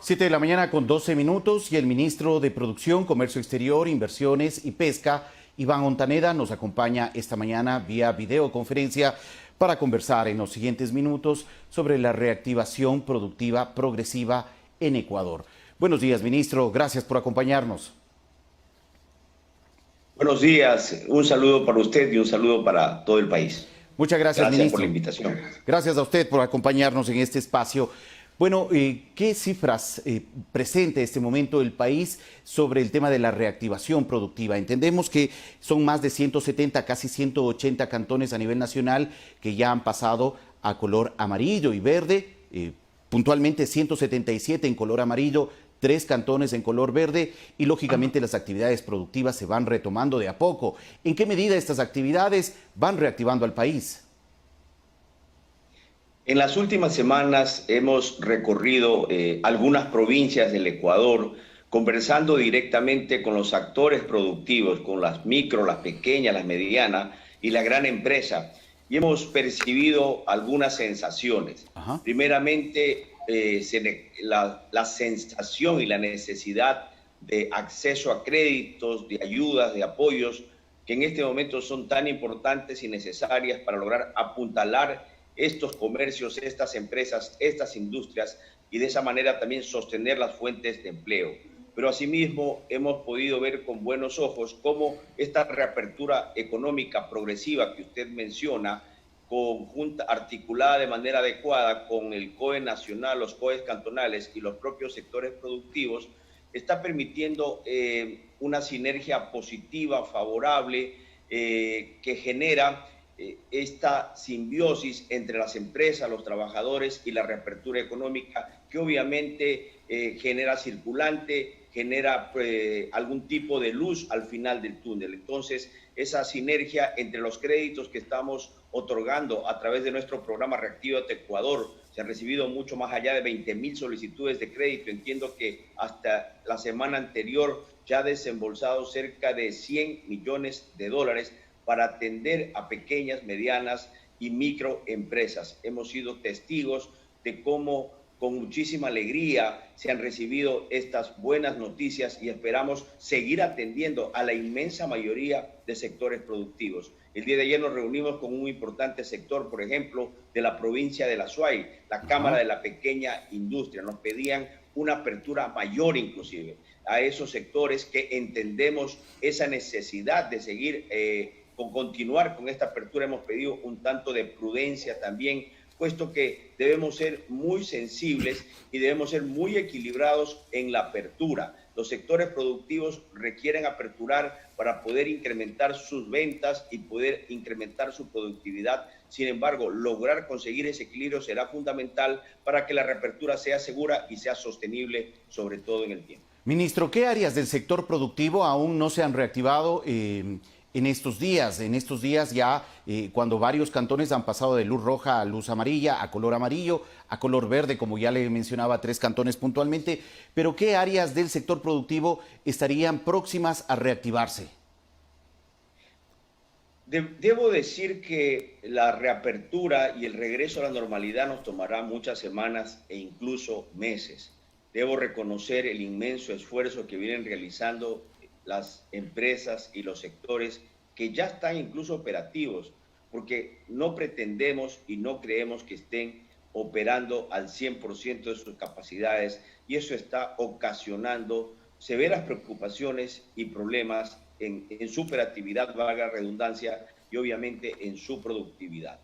7 de la mañana con 12 minutos y el ministro de Producción, Comercio Exterior, Inversiones y Pesca, Iván Ontaneda, nos acompaña esta mañana vía videoconferencia para conversar en los siguientes minutos sobre la reactivación productiva progresiva en Ecuador. Buenos días, ministro. Gracias por acompañarnos. Buenos días. Un saludo para usted y un saludo para todo el país. Muchas gracias, Gracias ministro. por la invitación. Gracias a usted por acompañarnos en este espacio. Bueno, ¿qué cifras presenta este momento el país sobre el tema de la reactivación productiva? Entendemos que son más de 170, casi 180 cantones a nivel nacional que ya han pasado a color amarillo y verde, puntualmente 177 en color amarillo, 3 cantones en color verde y lógicamente las actividades productivas se van retomando de a poco. ¿En qué medida estas actividades van reactivando al país? En las últimas semanas hemos recorrido algunas provincias del Ecuador, conversando directamente con los actores productivos, con las micro, las pequeñas, las medianas y la gran empresa, y hemos percibido algunas sensaciones. Ajá. Primeramente, la sensación y la necesidad de acceso a créditos, de ayudas, de apoyos, que en este momento son tan importantes y necesarias para lograr apuntalar estos comercios, estas empresas, estas industrias y de esa manera también sostener las fuentes de empleo. Pero asimismo hemos podido ver con buenos ojos cómo esta reapertura económica progresiva que usted menciona, conjunta, articulada de manera adecuada con el COE nacional, los COEs cantonales y los propios sectores productivos, está permitiendo una sinergia positiva, favorable, que genera esta simbiosis entre las empresas, los trabajadores y la reapertura económica, que obviamente genera circulante, genera algún tipo de luz al final del túnel. Entonces, esa sinergia entre los créditos que estamos otorgando a través de nuestro programa Reactívate Ecuador, se han recibido mucho más allá de 20,000 solicitudes de crédito. Entiendo que hasta la semana anterior ya ha desembolsado cerca de 100 millones de dólares para atender a pequeñas, medianas y microempresas. Hemos sido testigos de cómo con muchísima alegría se han recibido estas buenas noticias y esperamos seguir atendiendo a la inmensa mayoría de sectores productivos. El día de ayer nos reunimos con un importante sector, por ejemplo, de la provincia de La Suay, la Cámara de la Pequeña Industria. Nos pedían una apertura mayor inclusive a esos sectores que entendemos esa necesidad de seguir continuar con esta apertura. Hemos pedido un tanto de prudencia también, puesto que debemos ser muy sensibles y debemos ser muy equilibrados en la apertura. Los sectores productivos requieren aperturar para poder incrementar sus ventas y poder incrementar su productividad. Sin embargo, lograr conseguir ese equilibrio será fundamental para que la reapertura sea segura y sea sostenible, sobre todo en el tiempo. Ministro, ¿qué áreas del sector productivo aún no se han reactivado en estos días? En estos días ya cuando varios cantones han pasado de luz roja a luz amarilla, a color amarillo, a color verde, como ya le mencionaba, 3 cantones puntualmente, pero ¿qué áreas del sector productivo estarían próximas a reactivarse? Debo decir que la reapertura y el regreso a la normalidad nos tomará muchas semanas e incluso meses. Debo reconocer el inmenso esfuerzo que vienen realizando las empresas y los sectores que ya están incluso operativos, porque no pretendemos y no creemos que estén operando al 100% de sus capacidades, y eso está ocasionando severas preocupaciones y problemas en su operatividad, valga la redundancia, y obviamente en su productividad.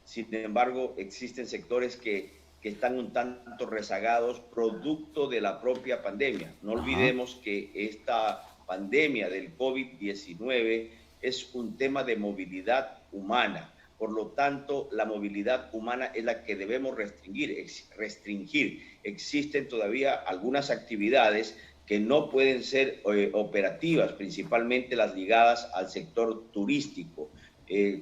Sin embargo, existen sectores que están un tanto rezagados producto de la propia pandemia. No olvidemos que esta pandemia del COVID-19 es un tema de movilidad humana. Por lo tanto, la movilidad humana es la que debemos restringir. Existen todavía algunas actividades que no pueden ser operativas, principalmente las ligadas al sector turístico,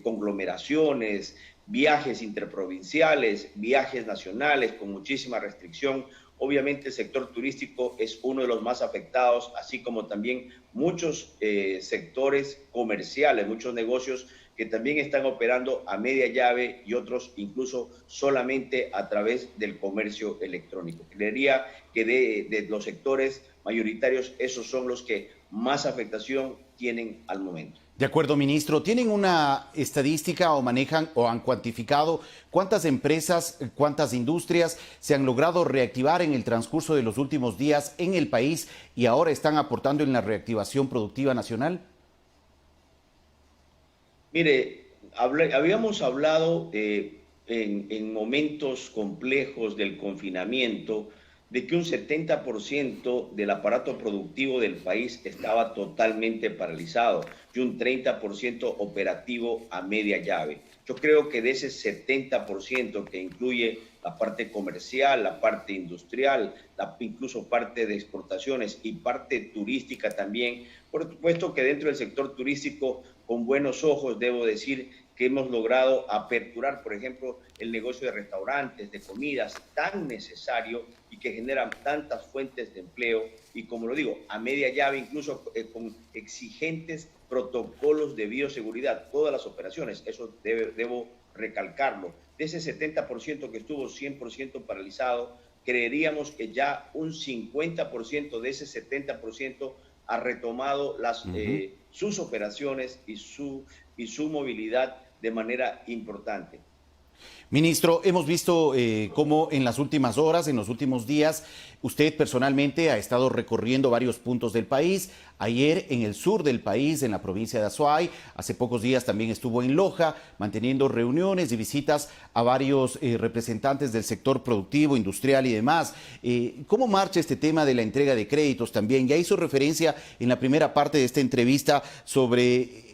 conglomeraciones, viajes interprovinciales, viajes nacionales con muchísima restricción. Obviamente el sector turístico es uno de los más afectados, así como también muchos sectores comerciales, muchos negocios que también están operando a media llave y otros incluso solamente a través del comercio electrónico. Creería que de los sectores mayoritarios, esos son los que más afectación tienen al momento. De acuerdo, ministro. ¿Tienen una estadística o manejan o han cuantificado cuántas empresas, cuántas industrias se han logrado reactivar en el transcurso de los últimos días en el país y ahora están aportando en la reactivación productiva nacional? Mire, habíamos hablado en momentos complejos del confinamiento de que un 70% del aparato productivo del país estaba totalmente paralizado y un 30% operativo a media llave. Yo creo que de ese 70% que incluye la parte comercial, la parte industrial, incluso parte de exportaciones y parte turística también, por supuesto que dentro del sector turístico, con buenos ojos, debo decir que hemos logrado aperturar, por ejemplo, el negocio de restaurantes, de comidas, tan necesario y que generan tantas fuentes de empleo y, como lo digo, a media llave, incluso con exigentes protocolos de bioseguridad, todas las operaciones, eso debo recalcarlo. De ese 70% que estuvo 100% paralizado, creeríamos que ya un 50% de ese 70% ha retomado sus operaciones y su movilidad de manera importante. Ministro, hemos visto cómo en las últimas horas, en los últimos días, usted personalmente ha estado recorriendo varios puntos del país. Ayer en el sur del país, en la provincia de Azuay, hace pocos días también estuvo en Loja, manteniendo reuniones y visitas a varios representantes del sector productivo, industrial y demás. ¿Cómo marcha este tema de la entrega de créditos también? Ya hizo referencia en la primera parte de esta entrevista sobre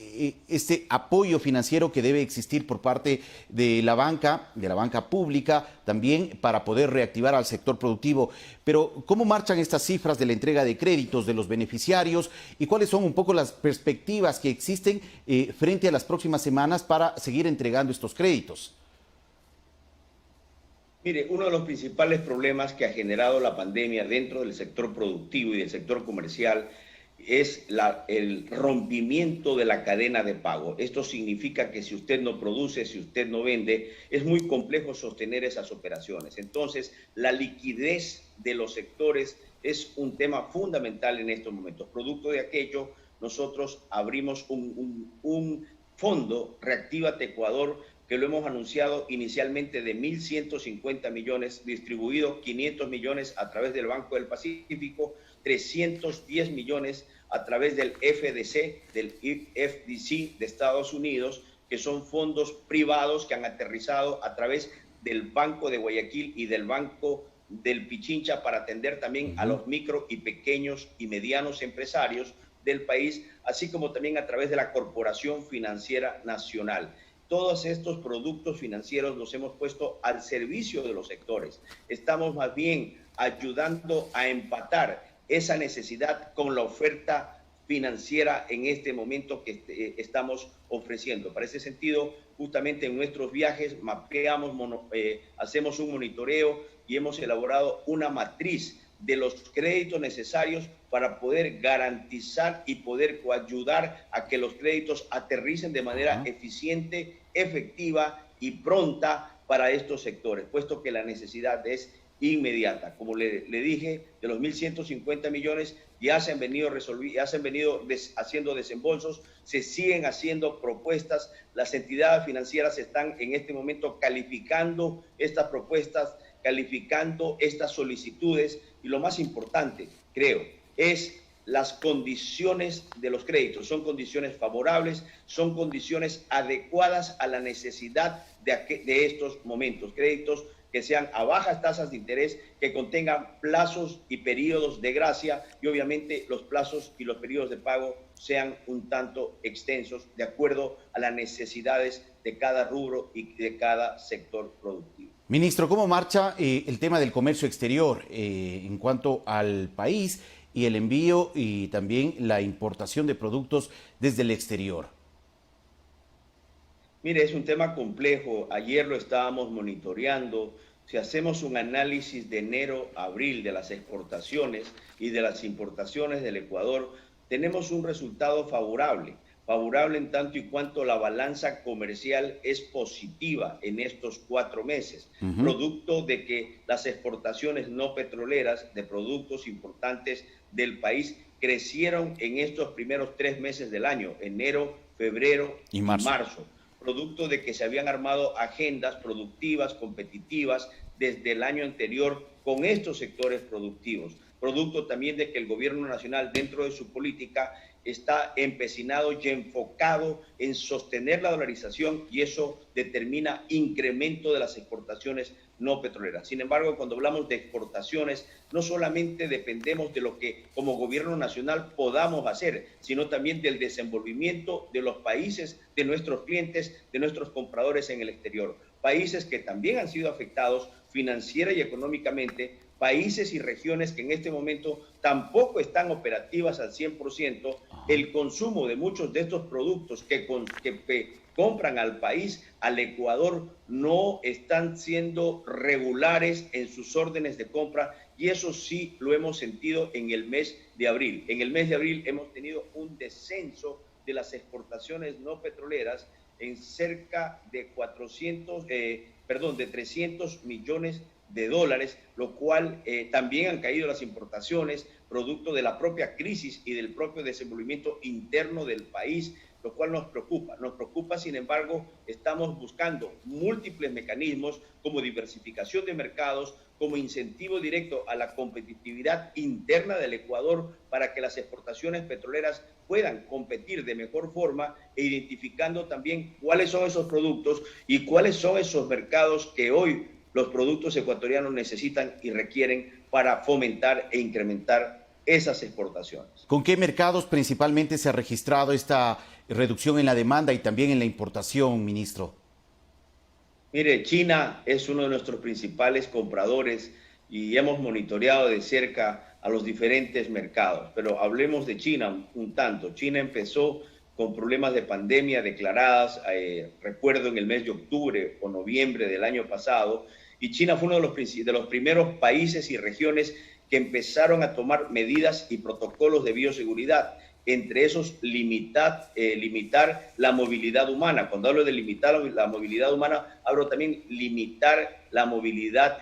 este apoyo financiero que debe existir por parte de la banca pública, también para poder reactivar al sector productivo. Pero, ¿cómo marchan estas cifras de la entrega de créditos de los beneficiarios y cuáles son un poco las perspectivas que existen frente a las próximas semanas para seguir entregando estos créditos? Mire, uno de los principales problemas que ha generado la pandemia dentro del sector productivo y del sector comercial es el rompimiento de la cadena de pago. Esto significa que si usted no produce, si usted no vende, es muy complejo sostener esas operaciones. Entonces, la liquidez de los sectores es un tema fundamental en estos momentos. Producto de aquello, nosotros abrimos un fondo, Reactívate Ecuador, que lo hemos anunciado inicialmente de 1.150 millones, distribuidos 500 millones a través del Banco del Pacífico, 310 millones a través del FDC, del FDC de Estados Unidos, que son fondos privados que han aterrizado a través del Banco de Guayaquil y del Banco del Pichincha para atender también a los micro y pequeños y medianos empresarios del país, así como también a través de la Corporación Financiera Nacional. Todos estos productos financieros los hemos puesto al servicio de los sectores. Estamos más bien ayudando a empatar esa necesidad con la oferta financiera en este momento que estamos ofreciendo. Para ese sentido, justamente en nuestros viajes mapeamos, hacemos un monitoreo y hemos elaborado una matriz de los créditos necesarios para poder garantizar y poder coayudar a que los créditos aterricen de manera eficiente, efectiva y pronta para estos sectores, puesto que la necesidad es inmediata. Como le dije, de los 1.150 millones ya se han venido haciendo desembolsos, se siguen haciendo propuestas, las entidades financieras están en este momento calificando estas propuestas, calificando estas solicitudes y lo más importante, creo, es las condiciones de los créditos. Son condiciones favorables, son condiciones adecuadas a la necesidad de estos momentos. Créditos que sean a bajas tasas de interés, que contengan plazos y periodos de gracia y obviamente los plazos y los periodos de pago sean un tanto extensos de acuerdo a las necesidades de cada rubro y de cada sector productivo. Ministro, ¿cómo marcha el tema del comercio exterior en cuanto al país y el envío y también la importación de productos desde el exterior? Mire, es un tema complejo. Ayer lo estábamos monitoreando. Si hacemos un análisis de enero a abril de las exportaciones y de las importaciones del Ecuador, tenemos un resultado favorable. favorable en tanto y cuanto la balanza comercial es positiva en estos 4 meses, producto de que las exportaciones no petroleras de productos importantes del país crecieron en estos primeros 3 meses del año, enero, febrero y marzo, producto de que se habían armado agendas productivas, competitivas desde el año anterior con estos sectores productivos, producto también de que el gobierno nacional dentro de su política está empecinado y enfocado en sostener la dolarización y eso determina incremento de las exportaciones no petroleras. Sin embargo, cuando hablamos de exportaciones, no solamente dependemos de lo que como gobierno nacional podamos hacer, sino también del desenvolvimiento de los países, de nuestros clientes, de nuestros compradores en el exterior. Países que también han sido afectados financiera y económicamente, países y regiones que en este momento tampoco están operativas al 100%, el consumo de muchos de estos productos que compran al país, al Ecuador, no están siendo regulares en sus órdenes de compra y eso sí lo hemos sentido en el mes de abril. En el mes de abril hemos tenido un descenso de las exportaciones no petroleras en cerca de 300 millones de dólares, lo cual también han caído las importaciones, producto de la propia crisis y del propio desenvolvimiento interno del país, lo cual nos preocupa. Nos preocupa, sin embargo, estamos buscando múltiples mecanismos como diversificación de mercados, como incentivo directo a la competitividad interna del Ecuador para que las exportaciones petroleras puedan competir de mejor forma e identificando también cuáles son esos productos y cuáles son esos mercados que hoy los productos ecuatorianos necesitan y requieren para fomentar e incrementar esas exportaciones. ¿Con qué mercados principalmente se ha registrado esta reducción en la demanda y también en la importación, ministro? Mire, China es uno de nuestros principales compradores y hemos monitoreado de cerca a los diferentes mercados, pero hablemos de China un tanto. China empezó con problemas de pandemia declaradas, recuerdo en el mes de octubre o noviembre del año pasado, y China fue uno de los primeros países y regiones que empezaron a tomar medidas y protocolos de bioseguridad, entre esos limitar la movilidad humana. Cuando hablo de limitar la movilidad humana, hablo también limitar la movilidad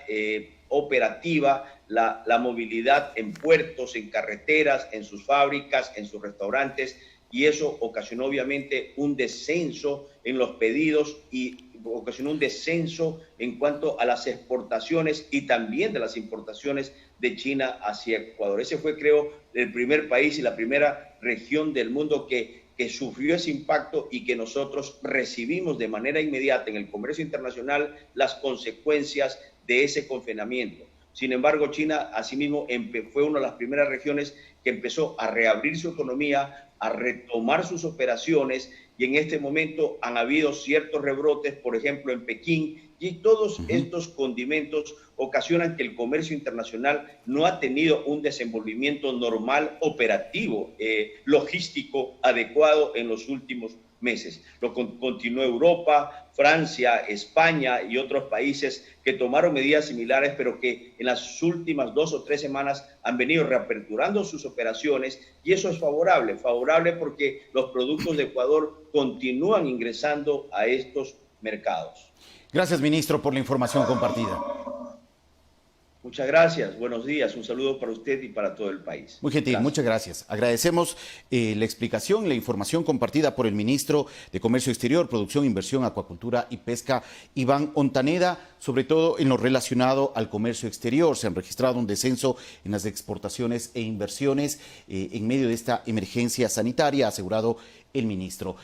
operativa, la movilidad en puertos, en carreteras, en sus fábricas, en sus restaurantes, y eso ocasionó obviamente un descenso en los pedidos y ocasionó un descenso en cuanto a las exportaciones y también de las importaciones de China hacia Ecuador. Ese fue, creo, el primer país y la primera región del mundo que sufrió ese impacto y que nosotros recibimos de manera inmediata en el comercio internacional las consecuencias de ese confinamiento. Sin embargo, China, asimismo, fue una de las primeras regiones que empezó a reabrir su economía, a retomar sus operaciones, y en este momento han habido ciertos rebrotes, por ejemplo, en Pekín, y todos estos condimentos ocasionan que el comercio internacional no ha tenido un desenvolvimiento normal, operativo, logístico adecuado en los últimos meses. Lo continuó Europa, Francia, España y otros países que tomaron medidas similares, pero que en las últimas 2 o 3 semanas han venido reaperturando sus operaciones, y eso es favorable porque los productos de Ecuador continúan ingresando a estos mercados. Gracias, ministro, por la información compartida. Muchas gracias, buenos días, un saludo para usted y para todo el país. Muy gentil, Gracias. muchas gracias. Agradecemos la explicación, la información compartida por el ministro de Comercio Exterior, Producción, Inversión, Acuacultura y Pesca, Iván Ontaneda, sobre todo en lo relacionado al comercio exterior. Se han registrado un descenso en las exportaciones e inversiones en medio de esta emergencia sanitaria, ha asegurado el ministro.